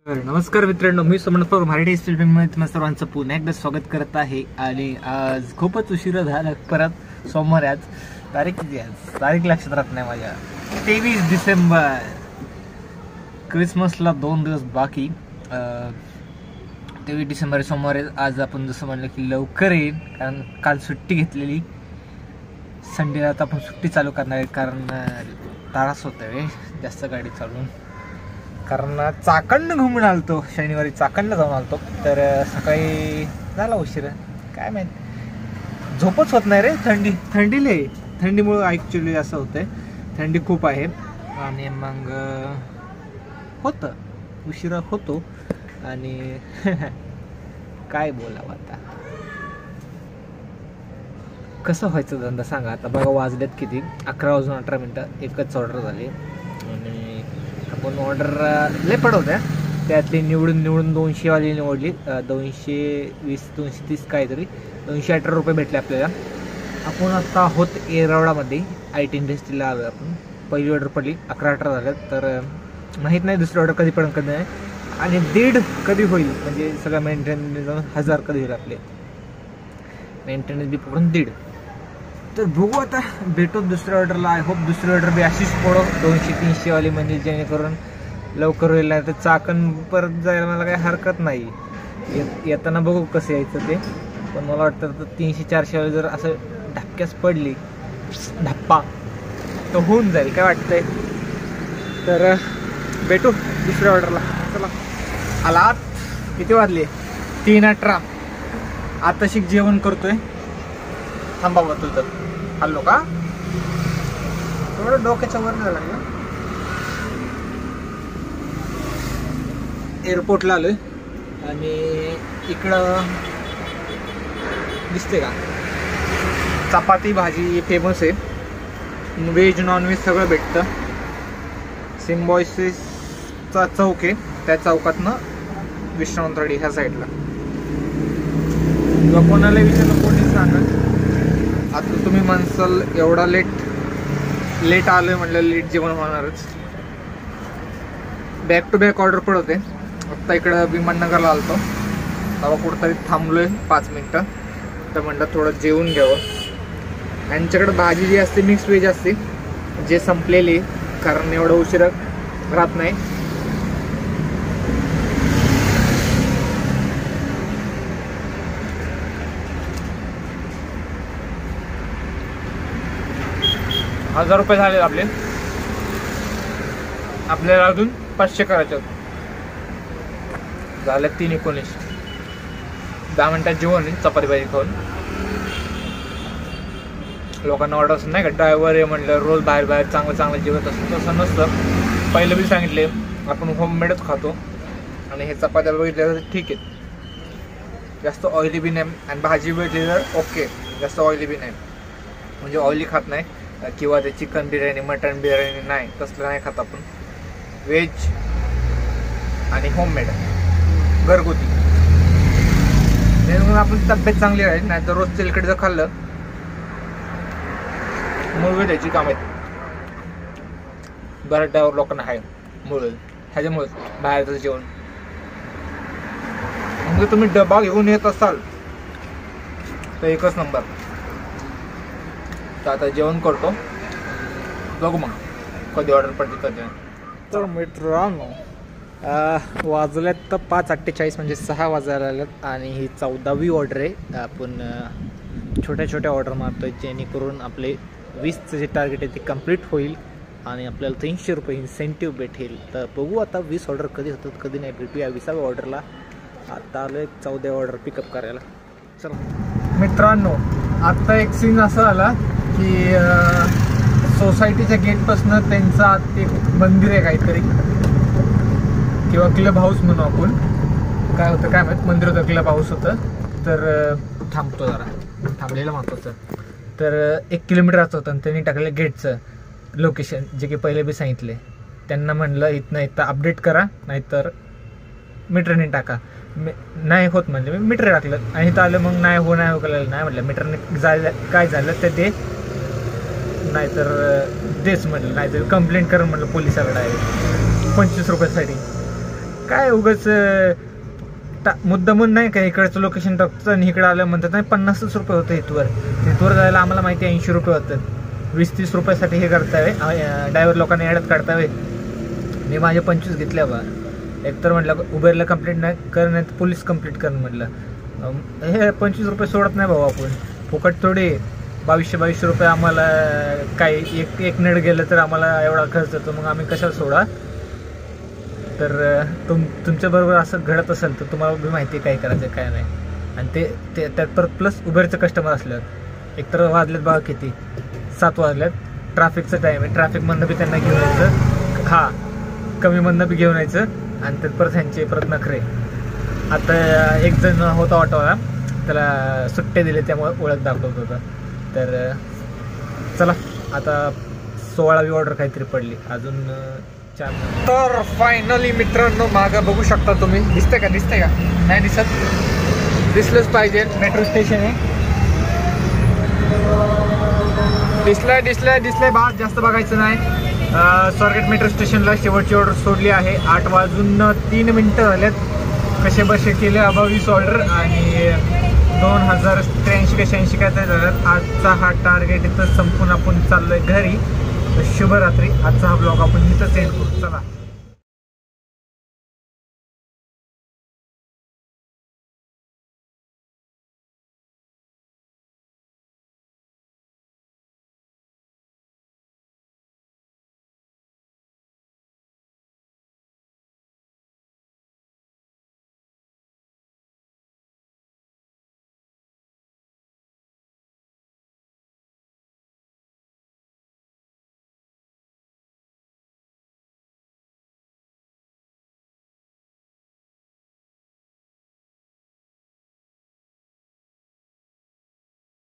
नमस्कार मित्रांनो, मी समर्थ मराठी फिल्ममध्ये तुम्हा सर्वांचं पुन्हा एकदा स्वागत करत आहे. आणि आज खूपच उशिरा झाला. परत सोमवार आज तारीख किती आज तारीख लक्षात राहत नाही माझ्या. 23 डिसेंबर, क्रिसमसला 2 दिवस बाकी. 23 डिसेंबर सोमवार. आज आपण जसं म्हणलं की लवकर येईल, कारण काल सुट्टी घेतलेली. संडेला आता आपण सुट्टी चालू करणार आहे, कारण त्रास होत आहे जास्त गाडी चालवून. कारण चाकणनं घुमून आलतो, शनिवारी चाकणला जाऊन आलतो. तर सकाळी झाला उशीर, काय माहीत, झोपच होत नाही रे. थंडीले थंडीमुळं ॲक्च्युली असं होतंय. थंडी खूप आहे आणि मग होतं उशिरा होतो. आणि काय बोलावं आता, कसं व्हायचं धंदा सांगा आता. बघा वाजलेत किती, 11 वाजून 18 मिनटं. एकच ऑर्डर झाली आणि आपण ऑर्डर लय पडवत्या, त्यातली निवडून 200 वाली निवडली. 220 230 काहीतरी 218 रुपये भेटले आपल्याला. आपण आता आहोत येरवडामध्ये, IT इंडस्ट्रीला आलो आपण. पहिली ऑर्डर पडली, 11-18 झालं. तर माहीत नाही दुसरी ऑर्डर कधी पडेल कधी नाही, आणि 1.5 कधी होईल, म्हणजे सगळं मेंटेनन्स 1000 कधी होईल आपले मेंटेनन्स बी पकडून 1.5. तर बघू आता, भेटू दुसऱ्या ऑर्डरला. आय होप दुसरी ऑर्डर बी अशीच पडो 200-300 वाली, म्हणजे जेणेकरून लवकर होईल. नाही तर चाकण परत जायला मला काही हरकत नाही. येताना बघू कसं यायचं ते. पण मला वाटतं तर 300-400 वाली जर असं धक्क्यास पडली, धप्पा, तर होऊन जाईल. काय वाटतंय, तर भेटू दुसऱ्या ऑर्डरला. चला, आलात. किती वाजले? 3:18. आता शिक जेवण करतोय. थांबा बघतो तर हल्लो का, थोडं डोक्याच्या वर झालं ना. एअरपोर्टला आलोय आणि इकडं दिसते का, चपाती भाजी फेमस आहे. व्हेज नॉनव्हेज सगळं भेटतं. सिम्बॉयसिसचा चौक आहे, त्या चौकातनं विश्रांतवाडी ह्या साईडला. किंवा कोणाला विचारलं कोणी सांगा. आता तुम्ही म्हणसाल एवढा लेट आलोय, म्हटलं लेट जेवण होणारच. बॅक टू बॅक ऑर्डर पडते. आत्ता इकडं विमाननगरला आलतो, तेव्हा कुठंतरी थांबलोय 5 मिनटं. तर म्हटलं थोडं जेवून घ्यावं. यांच्याकडे भाजी जी असते मिक्स व्हेज असते, जे संपलेली, कारण एवढं उशिरा राहत नाही. ₹1000 झाले आपले. आपल्याला अजून 500 करायचे होते. झाले 3:19. 10 मिनिटात जेवण आहे, चपाती भाजी खाऊन. लोकांना ऑर्डर असं नाही का, ड्रायव्हर आहे म्हटलं रोज बाहेर चांगलं जेवत असतं, तसं नसतं. पहिलं बी सांगितले आपण होममेडच खातो. आणि हे चपात्या बघितल्या तर ठीक आहे, जास्त ऑइली बी नाही. आणि भाजी भेटली तर ओके, जास्त ऑइली बी नाही, म्हणजे ऑइली खात नाही. किंवा ते चिकन बिर्याणी, मटन बिर्याणी नाही, तसलं नाही खात आपण. व्हेज आणि होममेड घरगुती, म्हणून आपली तब्येत चांगली राहील. नाही तर रोज तेलकट जर खाल्लं मुळवे त्याची काम आहेत. बऱ्याच ड्रायव्हर लोकांना आहे मुळे, ह्याच्यामुळे बाहेरचं जेवण. म्हणजे तुम्ही डबा घेऊन येत असाल तर एकच नंबर. तर आता जेवण करतो, बघू मग कधी ऑर्डर पडते कधी. तर मित्रांनो, वाजल्यात तर 5:48, म्हणजे 6 वाजायला आल्यात. आणि ही 14वी ऑर्डर आहे. आपण छोट्या ऑर्डर मारतोय, जेणेकरून आपले 20चं जे टार्गेट आहे ते कम्प्लीट होईल आणि आपल्याला 300 रुपये इन्सेंटिव्ह भेटेल. तर बघू आता 20 ऑर्डर कधी होतात कधी नाही. भेटूया 20व्या ऑर्डरला. आता आलो 14 ऑर्डर पिकअप करायला. चला मित्रांनो, आत्ता एक सीन असं आला की सोसायटीच्या गेटपासून त्यांचा ते मंदिर आहे काहीतरी, किंवा क्लब हाऊस म्हणू आपण. काय होतं काय माहीत, मंदिर होतं क्लब हाऊस होतं. तर थांबतो जरा, थांबलेलं महत्त्वाचं. तर 1 किलोमीटरचं होतं आणि त्यांनी टाकलेलं गेटचं लोकेशन, जे की पहिले बी सांगितले. त्यांना म्हणलं इथं अपडेट करा, नाहीतर मीटरने टाका. नाही होत म्हणजे मी मीटर टाकलं आणि इथं आलं. मग नाही करायला नाही म्हटलं, मीटरने जायला काय झालं तर ते, नाहीतर देच म्हटलं, नाहीतर कंप्लेंट कर म्हटलं पोलिसाकडे आहे 25 रुपयासाठी. काय उगाच मुद्दामून नाही का इकडचं लोकेशन टाकतं आणि इकडं आलं म्हणतात नाही 50च रुपये होतं इथवर जायला आम्हाला माहिती 80 रुपये होतं. 20-30 रुपयासाठी हे करताय ड्रायव्हर लोकांना येड्यात काढताय. मी माझे 25 घेतल्या बा. एकतर म्हटलं उबेरला कंप्लेंट नाही कर नाही तर पोलीस कंप्लेंट कर म्हटलं. हे 25 रुपये सोडत नाही भाऊ आपण. फुकट थोडे 2200 रुपये आम्हाला काय एक नेट गेलं तर आम्हाला एवढा खर्च येतो, मग आम्ही कशाला सोडा. तर तुमच्याबरोबर असं घडत असेल तर तुम्हाला बी माहिती आहे काय करायचं काय नाही. आणि ते त्यात परत प्लस उबेरचं कस्टमर असल्यावर एकतर वाजलेत बघा किती 7 वाजल्यात. ट्रॅफिकचं टाईम आहे. ट्रॅफिकमधनं बी त्यांना घेऊन यायचं, कमीमधनं बी घेऊन यायचं आणि त्यात परत ह्यांचे परत नखरे. आता एक जण होता ऑटोला, त्याला सुट्टे दिले त्यामुळे ओळख दाखवत होता. तर चला आता 16वी ऑर्डर काहीतरी पडली अजून 4. तर फायनली मित्रांनो मागं बघू शकता तुम्ही. दिसतंय का नाही दिसत? दिसलंच पाहिजे. मेट्रो स्टेशन आहे. दिसलंय बा. जास्त बघायचं नाही. स्वारगेट मेट्रो स्टेशनला शेवटची ऑर्डर सोडली आहे. 8 वाजून 3 मिनिटं झाल्यात. कसे बसे केले 20 ऑर्डर आणि 2083 का 86 काय तरी झाल्यात. आजचा हा टार्गेट इथं संपून आपण चाललोय घरी. शुभरात्री. आजचा हा ब्लॉग आपण इथंच एंड करू. चला.